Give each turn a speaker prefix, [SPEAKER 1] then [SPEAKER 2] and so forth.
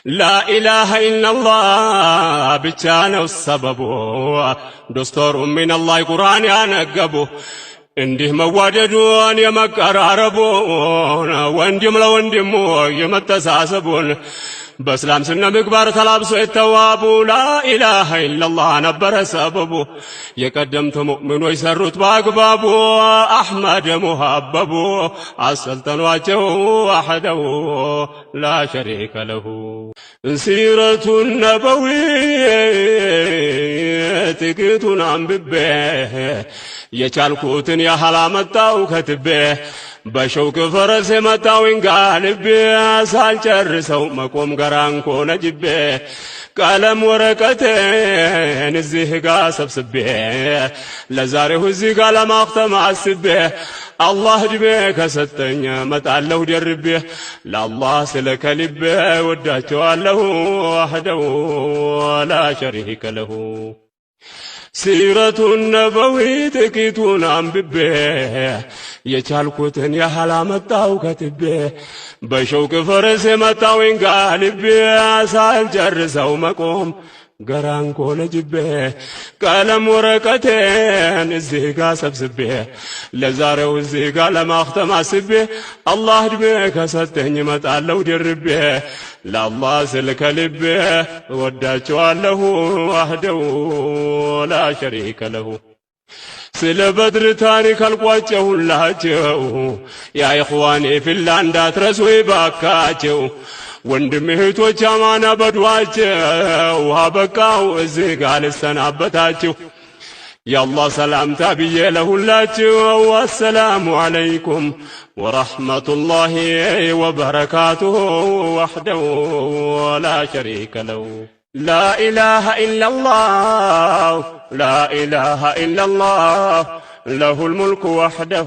[SPEAKER 1] لا إله إلا الله بتشانو السببو دستور من الله قرآن ينقبو እንዲህ መዋደዱን የመቀራረቡን ወንድም ለወንድሙ የመተሳሰቡን በእስላም ስነ ምግባር ተላብሶ የተዋቡ ላኢላሃ ኢላላህ ነበረ ሰበቡ የቀደምት ሙእሚኖች ሰሩት በአግባቡ አሕመድ ሙሐበቡ አሰልጠኗቸው አሐደው ላ ሸሪከ ለሁ ሲረቱ ነበዊት ጥቂቱን አንብቤ የቻልኩትን ያህል አመጣው ከትቤ በሸውቅ ፈረስ የመጣውኝ ጋልቤ ሳልጨርሰው መቆም ገራንኮ ነጅቤ ቀለም ወረቀቴን እዚህ ጋ ሰብስቤ ለዛሬው እዚህ ጋ ለማክተም አስቤ አላህ ዕድሜ ከሰጠኝ መጣለሁ ደርቤ ለአላህ ስለ ከልቤ ወዳቸዋለሁ ወሕደሁ ላ ሸሪከ ለሁ ሲረቱ ነበዊ ጥቂቱን አንብቤ የቻልኩትን ያህል አመጣው ከትቤ በሸውቅ ፈረስ የመጣውኝ ጋልቤ ሳልጨርሰው መቆም ገራንኮ ነጅቤ ቀለም ወረቀቴን እዚህ ጋ ሰብስቤ ለዛሬው እዚህ ጋ ለማክተም አስቤ አላህ ዕድሜ ከሰጠኝ መጣለሁ ደርቤ ለአላህ ስል ከልቤ ወዳቸዋለሁ ወሕደሁ ላ ሸሪከ ለሁ ስለ በድር ታሪክ አልቋጨሁላቸው ያ ኢኽዋኔ ፊላ እንዳትረሱ ይባካቸው ወንድም እህቶች አማና በዱዓቸው አበቃው እዚህ ጋ ልሰናበታችሁ የአላህ ሰላምታ ብዬ ለሁላችሁ ወሰላሙ ዐለይኩም ወረሕመቱላሂ ወበረካቱሁ ወሕደሁ ላ ሸሪከ ለሁ لا إله إلا الله لا إله إلا الله له الملك وحده